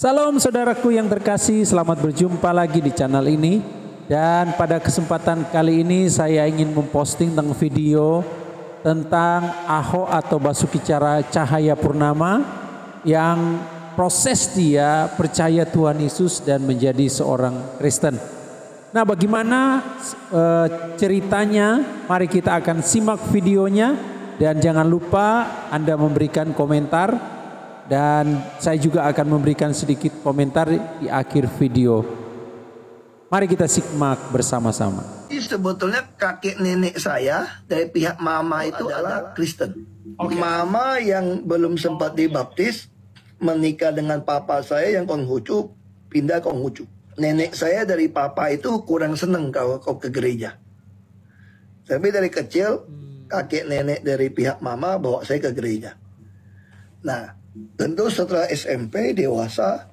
Salam saudaraku yang terkasih, selamat berjumpa lagi di channel ini. Dan pada kesempatan kali ini saya ingin memposting tentang video tentang Ahok atau Basuki Cahayapurnama yang proses dia percaya Tuhan Yesus dan menjadi seorang Kristen. Nah, bagaimana ceritanya? Mari kita akan simak videonya dan jangan lupa Anda memberikan komentar. Dan saya juga akan memberikan sedikit komentar di akhir video. Mari kita simak bersama-sama. Sebetulnya kakek nenek saya dari pihak mama itu adalah Kristen. Mama yang belum sempat dibaptis menikah dengan papa saya yang Konghucu, pindah Konghucu. Nenek saya dari papa itu kurang seneng kalau ke gereja. Tapi dari kecil kakek nenek dari pihak mama bawa saya ke gereja. Nah, tentu setelah SMP dewasa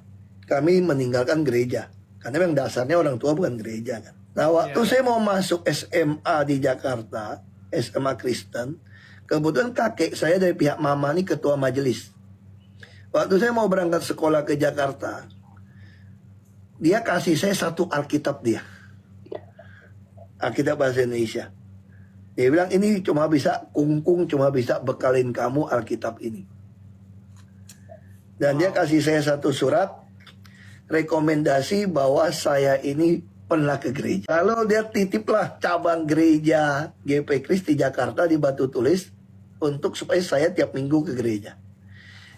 kami meninggalkan gereja karena memang dasarnya orang tua bukan gereja kan. Nah, waktu saya mau masuk SMA di Jakarta, SMA Kristen, kebetulan kakek saya dari pihak mama ini ketua majelis. Waktu saya mau berangkat sekolah ke Jakarta, dia kasih saya satu Alkitab dia, Alkitab bahasa Indonesia. Dia bilang ini cuma bisa kungkung, cuma bisa bekalin kamu Alkitab ini. Dan dia kasih saya satu surat rekomendasi bahwa saya ini pernah ke gereja. Lalu dia titiplah cabang gereja GP Kristi Jakarta di Batu Tulis untuk supaya saya tiap minggu ke gereja.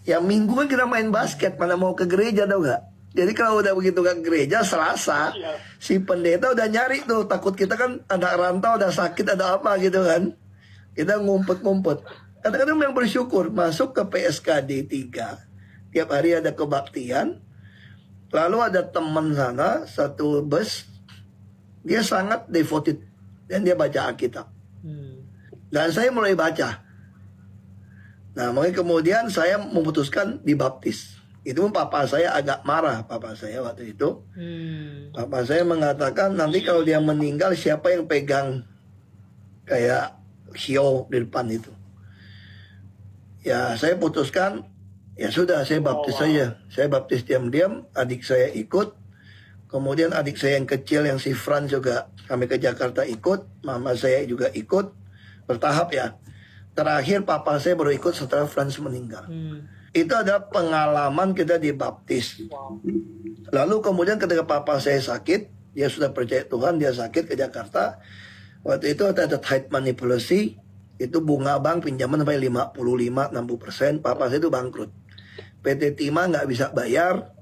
Ya minggu kan kita main basket, mana mau ke gereja tau gak? Jadi kalau udah begitu ke gereja Selasa, si pendeta udah nyari tuh, takut kita kan ada rantau, ada sakit, ada apa gitu kan. Kita ngumpet-ngumpet. Kadang-kadang yang bersyukur masuk ke PSKD 3. Tiap hari ada kebaktian. Lalu ada teman sana, satu bus. Dia sangat devoted. Dan dia baca Alkitab. Dan saya mulai baca. Nah, makanya kemudian saya memutuskan dibaptis. Itu pun papa saya agak marah, papa saya waktu itu. Papa saya mengatakan, nanti kalau dia meninggal, siapa yang pegang kayak hiu di depan itu. Ya, saya putuskan, ya sudah, saya baptis saja. Saya baptis diam-diam, adik saya ikut. Kemudian adik saya yang kecil, yang si Fran juga, kami ke Jakarta ikut. Mama saya juga ikut. Bertahap ya. Terakhir papa saya baru ikut setelah Frans meninggal. Itu adalah pengalaman kita dibaptis. Lalu kemudian ketika papa saya sakit, dia sudah percaya Tuhan, dia sakit ke Jakarta. Waktu itu ada tithe manipulasi. Itu bunga bank pinjaman sampai 55-60%. Papa saya itu bangkrut. PT Timah nggak bisa bayar,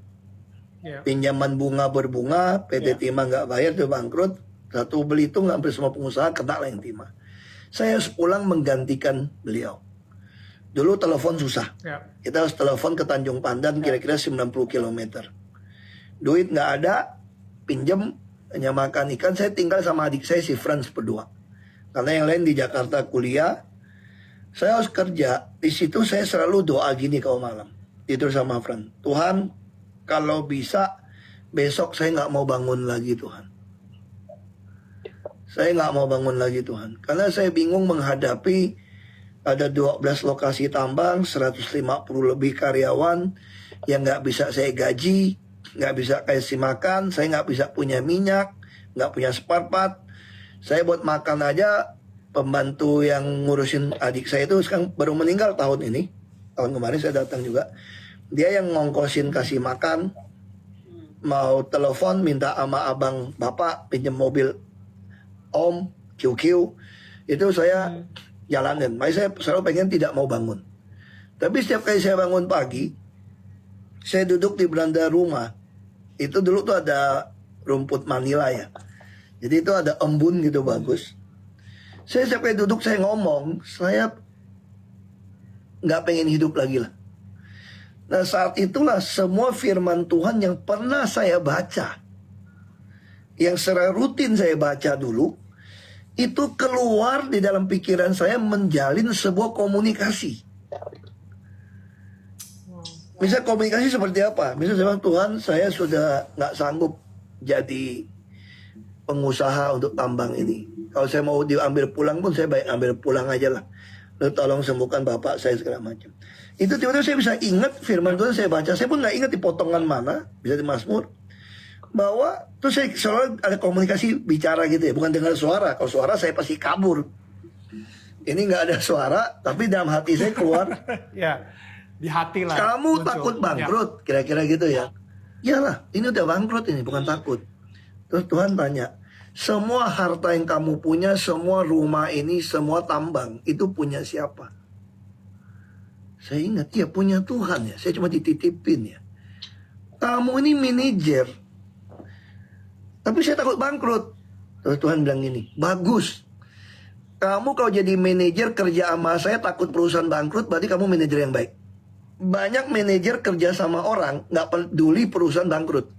pinjaman bunga berbunga, PT Timah nggak bayar, itu bangkrut. Satu Belitung hampir semua pengusaha kena lah yang Timah. Saya harus pulang menggantikan beliau. Dulu telepon susah, kita harus telepon ke Tanjung Pandan kira-kira 90 km. Duit nggak ada, pinjem hanya makan ikan. Saya tinggal sama adik saya si Frans berdua, karena yang lain di Jakarta kuliah. Saya harus kerja. Di situ saya selalu doa gini kalau malam. Tidur sama Fran. Tuhan, kalau bisa besok saya nggak mau bangun lagi Tuhan. Saya nggak mau bangun lagi Tuhan. Karena saya bingung menghadapi ada 12 lokasi tambang, 150 lebih karyawan yang nggak bisa saya gaji, nggak bisa kasih makan, saya nggak bisa punya minyak, nggak punya spare part. Saya buat makan aja, pembantu yang ngurusin adik saya itu sekarang baru meninggal tahun ini. Tahun kemarin saya datang juga. Dia yang ngongkosin kasih makan. Mau telepon minta sama abang bapak pinjam mobil om QQ. Itu saya jalanin. Makanya saya selalu pengen tidak mau bangun. Tapi setiap kali saya bangun pagi, saya duduk di beranda rumah. Itu dulu tuh ada rumput Manila ya. Jadi itu ada embun gitu bagus. Saya sampai duduk, saya ngomong, saya nggak pengen hidup lagi lah. Nah saat itulah semua firman Tuhan yang pernah saya baca, yang secara rutin saya baca dulu, itu keluar di dalam pikiran saya menjalin sebuah komunikasi. Misal komunikasi seperti apa? Misal saya bilang, Tuhan saya sudah nggak sanggup jadi pengusaha untuk tambang ini. Kalau saya mau diambil pulang pun saya baik ambil pulang aja lah. Lalu tolong sembuhkan bapak saya segala macam. Itu tiba-tiba saya bisa ingat firman Tuhan saya baca. Saya pun nggak ingat di potongan mana, bisa di Mazmur. Bahwa terus saya selalu ada komunikasi bicara gitu ya, bukan dengar suara. Kalau suara saya pasti kabur. Ini nggak ada suara, tapi dalam hati saya keluar. Ya, di hati lah. Kamu muncul. takut bangkrut, kira-kira gitu ya. Iyalah, ini udah bangkrut ini, bukan takut. Terus Tuhan tanya, semua harta yang kamu punya, semua rumah ini, semua tambang, itu punya siapa? Saya ingat, ya punya Tuhan ya. Saya cuma dititipin ya. Kamu ini manajer. Tapi saya takut bangkrut. Terus Tuhan bilang gini, bagus. Kamu kalau jadi manajer kerja sama saya takut perusahaan bangkrut, berarti kamu manajer yang baik. Banyak manajer kerja sama orang, nggak peduli perusahaan bangkrut.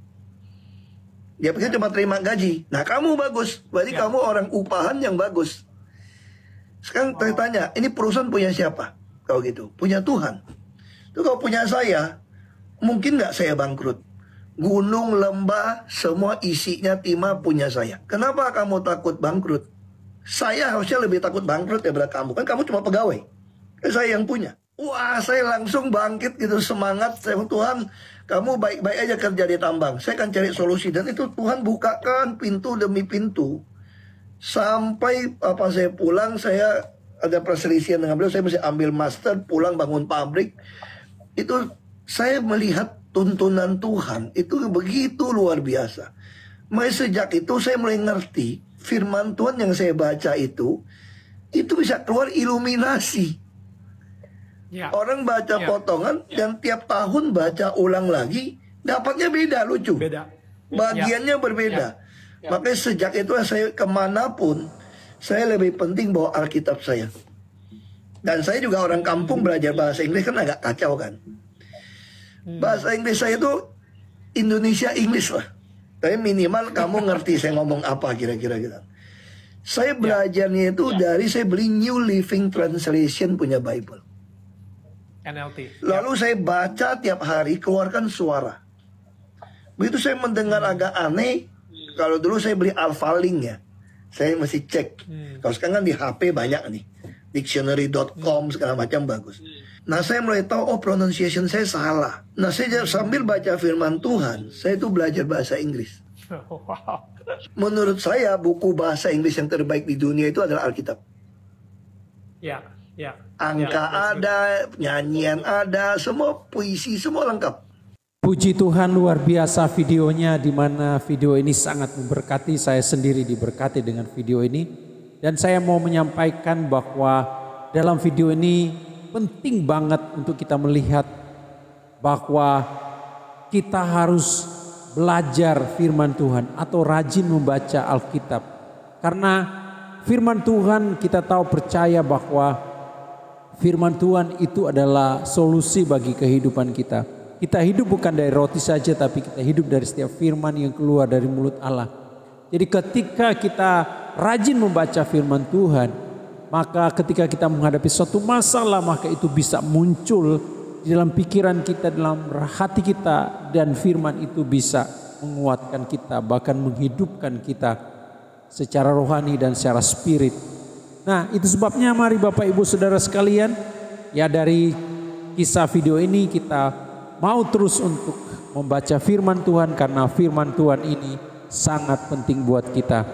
Dia pikir cuma terima gaji. Nah kamu bagus, berarti kamu orang upahan yang bagus. Sekarang saya tanya, ini perusahaan punya siapa? Kalau gitu, punya Tuhan. Itu kalau punya saya, mungkin nggak saya bangkrut. Gunung, lembah, semua isinya timah punya saya. Kenapa kamu takut bangkrut? Saya harusnya lebih takut bangkrut daripada kamu. Kan kamu cuma pegawai. Kan saya yang punya. Wah, saya langsung bangkit gitu, semangat. Saya bilang, Tuhan, kamu baik-baik aja kerja di tambang. Saya akan cari solusi. Dan itu Tuhan bukakan pintu demi pintu. Sampai saya pulang, saya ada perselisihan dengan beliau. Saya mesti ambil master, pulang bangun pabrik. Itu saya melihat tuntunan Tuhan. Itu begitu luar biasa. Mulai sejak itu saya mulai ngerti. Firman Tuhan yang saya baca itu bisa keluar iluminasi. Ya. Orang baca potongan dan tiap tahun baca ulang lagi, dapatnya beda, lucu. Beda. Bagiannya berbeda. Makanya sejak itu saya kemanapun, saya lebih penting bawa Alkitab saya. Dan saya juga orang kampung belajar bahasa Inggris kan agak kacau kan. Bahasa Inggris saya itu Indonesia English lah. Tapi minimal kamu ngerti saya ngomong apa kira-kira gitu. Saya belajarnya itu dari saya beli New Living Translation punya Bible. NLT. Lalu saya baca tiap hari, keluarkan suara. Begitu saya mendengar agak aneh, kalau dulu saya beli Alphalink ya, saya mesti cek. Kalau sekarang kan di HP banyak nih, dictionary.com segala macam bagus. Nah saya mulai tahu, oh pronunciation saya salah. Nah saya sambil baca firman Tuhan, saya itu belajar bahasa Inggris. Wow. Menurut saya buku bahasa Inggris yang terbaik di dunia itu adalah Alkitab. Ya. Angka ada, nyanyian ada, semua puisi, semua lengkap. Puji Tuhan, luar biasa videonya, di mana video ini sangat memberkati. Saya sendiri diberkati dengan video ini. Dan saya mau menyampaikan bahwa dalam video ini penting banget untuk kita melihat bahwa kita harus belajar firman Tuhan atau rajin membaca Alkitab. Karena firman Tuhan kita tahu, percaya bahwa firman Tuhan itu adalah solusi bagi kehidupan kita. Kita hidup bukan dari roti saja, tapi kita hidup dari setiap firman yang keluar dari mulut Allah. Jadi ketika kita rajin membaca firman Tuhan, maka ketika kita menghadapi suatu masalah, maka itu bisa muncul di dalam pikiran kita, dalam hati kita, dan firman itu bisa menguatkan kita, bahkan menghidupkan kita secara rohani dan secara spirit. Nah, itu sebabnya mari Bapak Ibu Saudara sekalian, ya dari kisah video ini kita mau terus untuk membaca firman Tuhan, karena firman Tuhan ini sangat penting buat kita.